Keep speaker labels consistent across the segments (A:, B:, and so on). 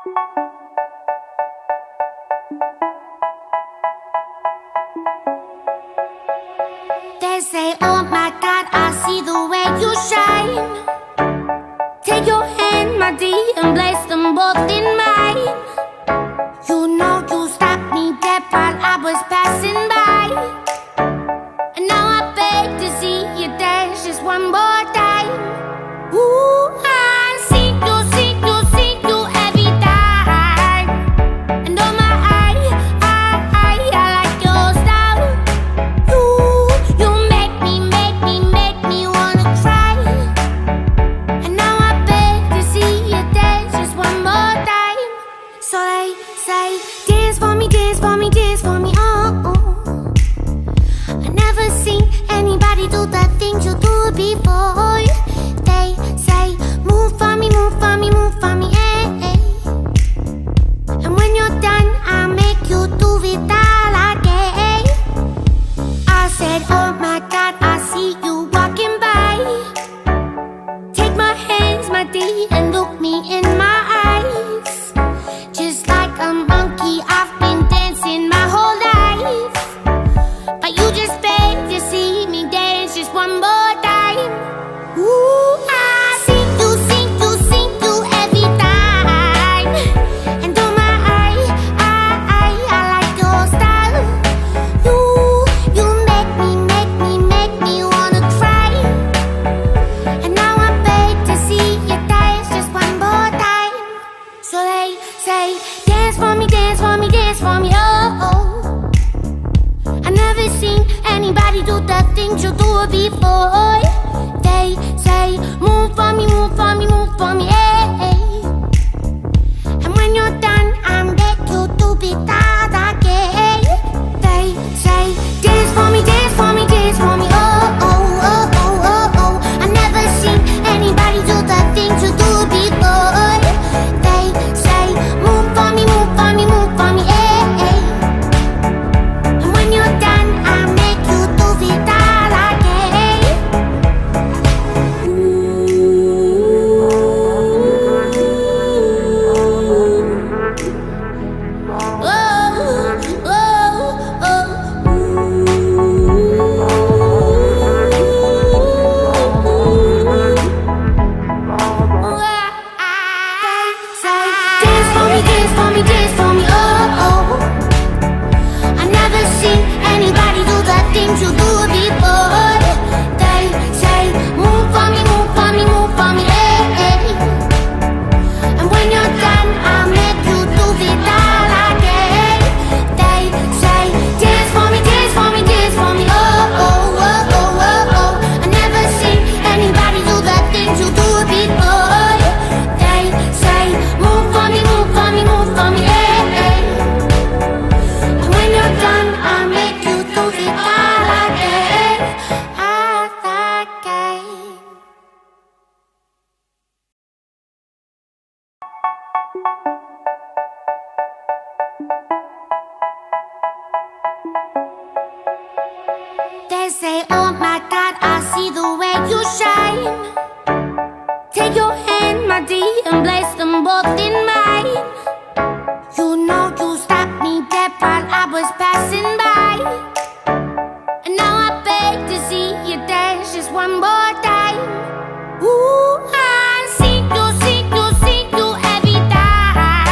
A: They say, oh my God, I see the way you shine. Take your hand, my dear, and place them both in mine. You know you stopped me dead while I was passing by. And now I beg to see you dance just one more time. Ooh, I see you every time. And oh my, I like your style. You make me wanna cry. And now I beg to see you dance just one more time. So they say, dance for me, dance for me, dance for me, oh. I never seen anybody do the things you do before. They say, move for me, move for me, move for me, eh. And when you're done, I'll make you do it all again. I said, oh my God, I see you walking by. Take my hands, my dear, and look me in my eyes. Just like a monkey, I've been dancing my whole life. But you just beg to see me dance just one more time. Ooh, I see you every time. And oh my, I like your style. You make me wanna cry. And now I beg to see you dance just one more time. So they say, dance for me, dance for me, dance for me, oh. I never seen anybody do the things you do before. They say, move for me, move for me, move for me, eh. And when you're done, I'll make you do it all again. They say, dance for me, dance for me, dance for me, oh. I never seen anybody do the things you do before. They say, move for me, move for me, move for me, eh. And when you're done, I'll make you do it all again. Dance for me, dance for me, dance for me, oh. I never seen anybody do the things you do before. They say, move for me, move for me, move for me, eh. And when you're done, I'll make you do it all again. They say, dance for me, dance for me, dance for me, oh. I never seen anybody do the things you do before. They say, move for me, move for me, move for me, eh. And when you're done, I'll make you do it all again, all again. They say, oh my God, I see the way you shine. Take your hand, my dear, and place them both in mine. You know you stopped me dead while I was passing by. And now I beg to see you dance just one more time. Ooh, I see you every time.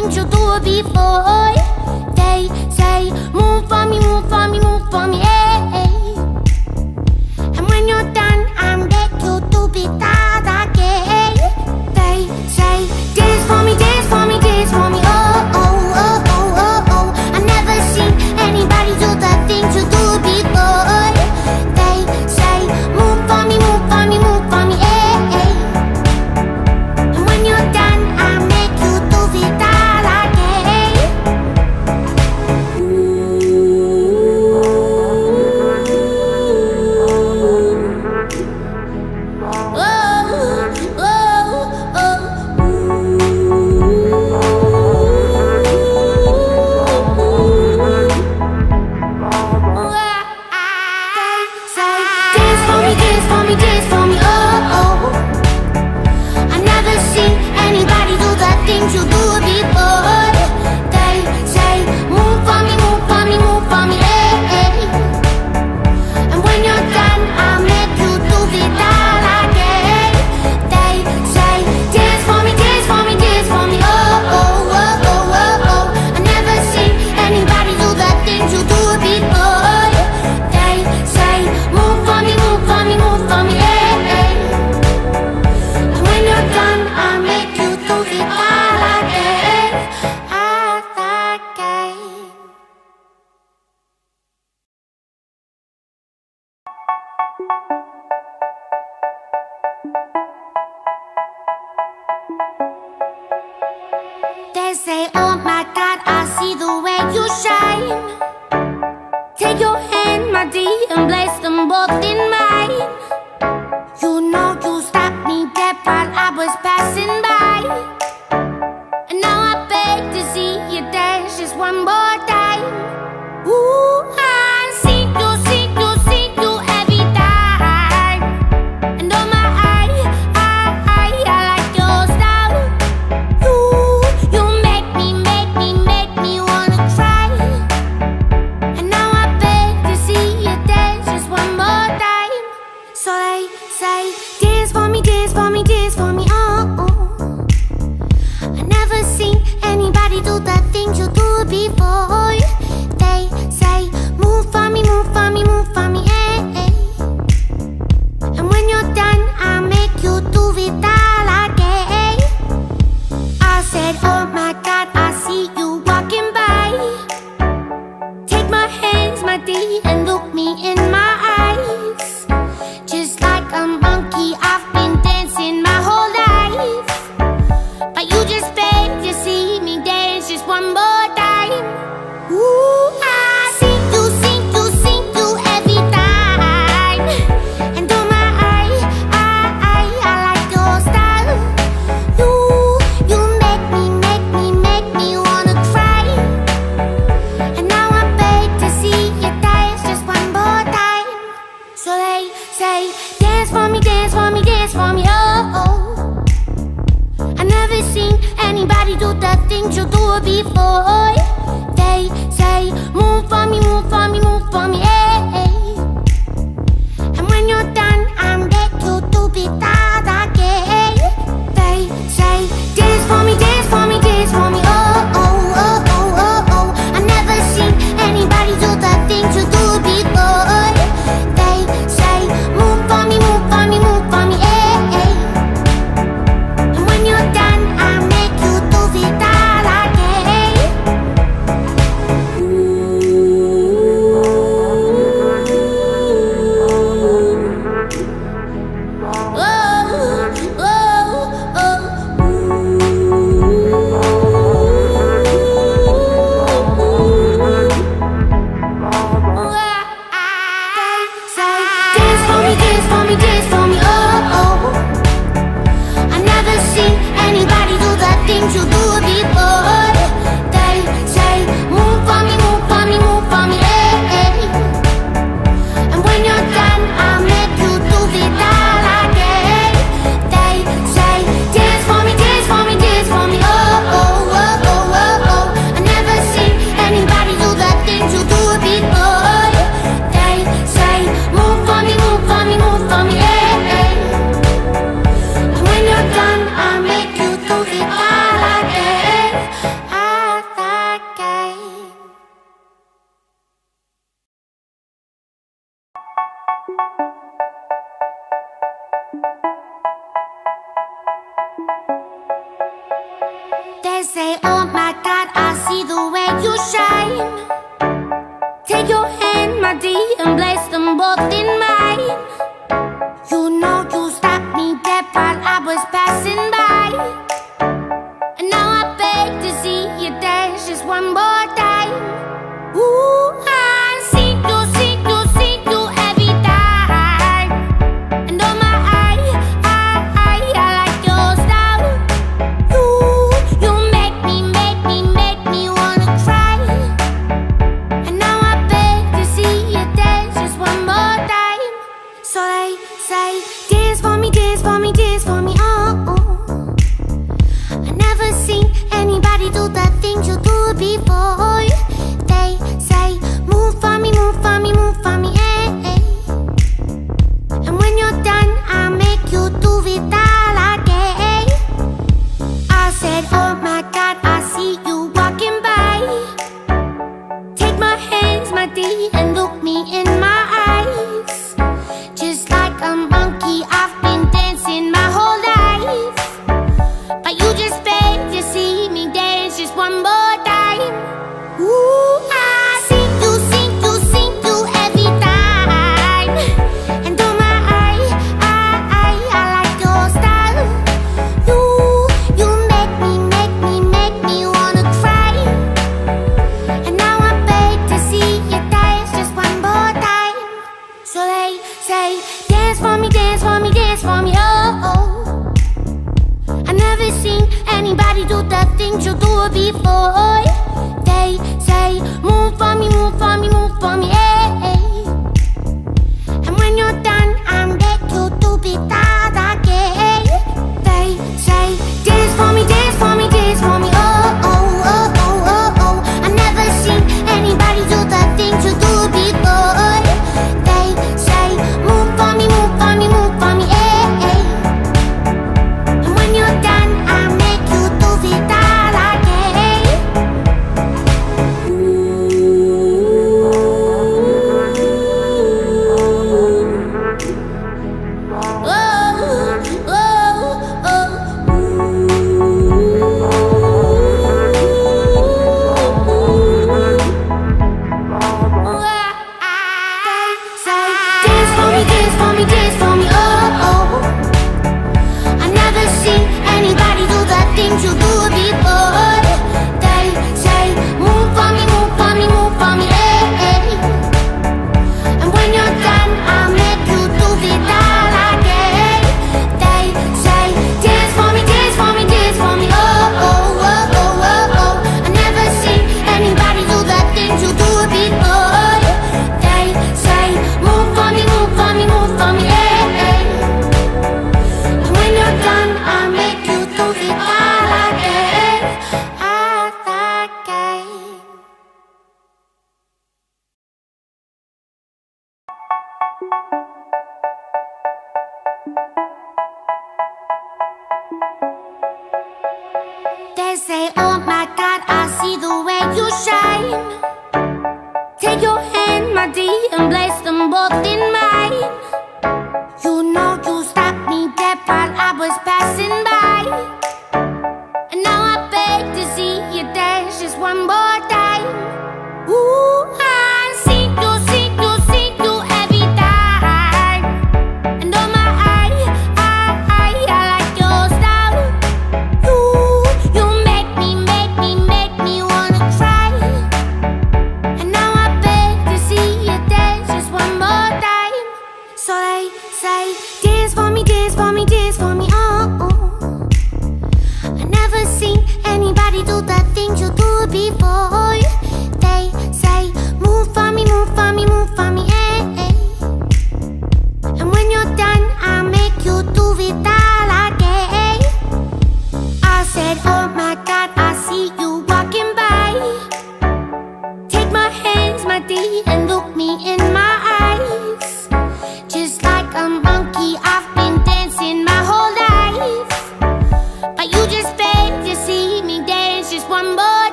A: things you do before. They say, move for me, move for me, move for me, hey. And when you're done, I make you do be that again. They say, dance for me, dance for me, dance for me, oh, oh, oh, oh, oh, oh. I never seen anybody do the things you do before. They say, move for me, move for me, move for me, hey. And when you're done, I make you do be that again. You do it before. They say, move for me, move for me, move for me, hey. And when you're done, I'll make you do it all again. They say, dance for me, dance for me, dance for me, oh, oh, oh, oh, oh, oh. I never seen anybody do the things you do it before. They say, move for me, move for me, move for me, hey. And when you're done, I'll make you do it all. They say, oh my God, I see the way you shine. Take your hand, my dear, and place them both in mine. You know you stopped me dead while I was passing by. And now I beg to see you dance just one more time. Ooh, I see you every time. And oh my, I like your style. You make me wanna cry. And now I beg to see you dance just one more time. So they say, dance for me, dance for me, dance for me, oh, oh. I never seen anybody do the things you do before. They say, move for me, move for me, move for me, hey. And when you're done, I'll make you do it all again. I said, oh my God, I see you walking by. Take my hands, my dear, and look me in my eyes. Just like a monkey, I've been dancing my whole life. But you just beg to see me dance just one more time. Ooh, I see you every time. And oh my, I like your style. You make me wanna cry. And now I beg to see you dance just one more time. So they say, dance for me, dance for me, dance for me, oh, oh. I never seen anybody do the things you do before. They say, move for me, move for me, move for me, hey. And when you're done, I make you do be that again. They say, dance for me, dance for me, dance for me, oh, oh, oh, oh, oh, oh. I never seen anybody do the things you do before. They say, move for me, move for me, move for me, hey. And when you're done, I make you do it all again. When you're done, I'll make you do it all again. They say, oh my God, I see the way you shine. Take your hand, my dear, and place them both in mine. You know you stopped me dead while I was passing by. And now I beg to see you dance just one more time. Ooh, I see you every time. And oh my, I like your style. You make me wanna cry. And now I beg to see you dance just one more time. So they say, dance for me, dance for me, dance for me, oh. I never seen anybody do the things you do before. They say, move for me, move for me, move for me, eh. And when you're done, I'll make you do it all again. I said, oh my God, I see you walking by. Take my hands, my dear, and look me in my eyes. Just like a monkey, I've been dancing my whole life. But you just beg to see me dance just one more time. Ooh, I see you every time. And oh my, I like your style. You make me wanna cry. And now I beg to see you dance just one more time. So they say, dance for me, dance for me, dance for me, oh. I never seen anybody do the things you do before. They say, move for me, move for me, move for me, eh. And when you're done, I'll make you do it all again. They say, dance for me, dance for me, dance for me, oh, oh, oh, oh, oh, oh. I never seen anybody do the things you do before. They say, move for me, move for me, move for me, eh. And when you're done, I'll make you do it all again. Dance for me, oh, oh. I never seen anybody do the things you do before. They say, move for me, move for me, move for me, eh. And when you're done, I'll make you do it all again. They say, dance for me, dance for me, dance for me, oh, oh, oh, oh, oh, oh. I never seen anybody do the things you do before. They say, move for me, move for me, move for me, eh. And when you're done, I'll make you do it all again, all again. They say, oh my God, I see the way you shine. Take your hand, my dear, and place them both in mine. You know you stopped me dead while I was passing by. And now I beg to see you dance just one more time. Ooh, I see you every time.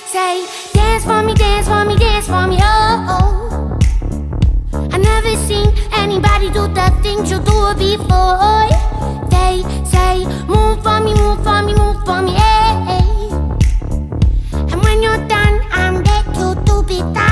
A: say, dance for me, dance for me, dance for me, oh. I never seen anybody do the things you do before. They say, move for me, move for me, move for me, hey. And when you're done, I'm back to do it.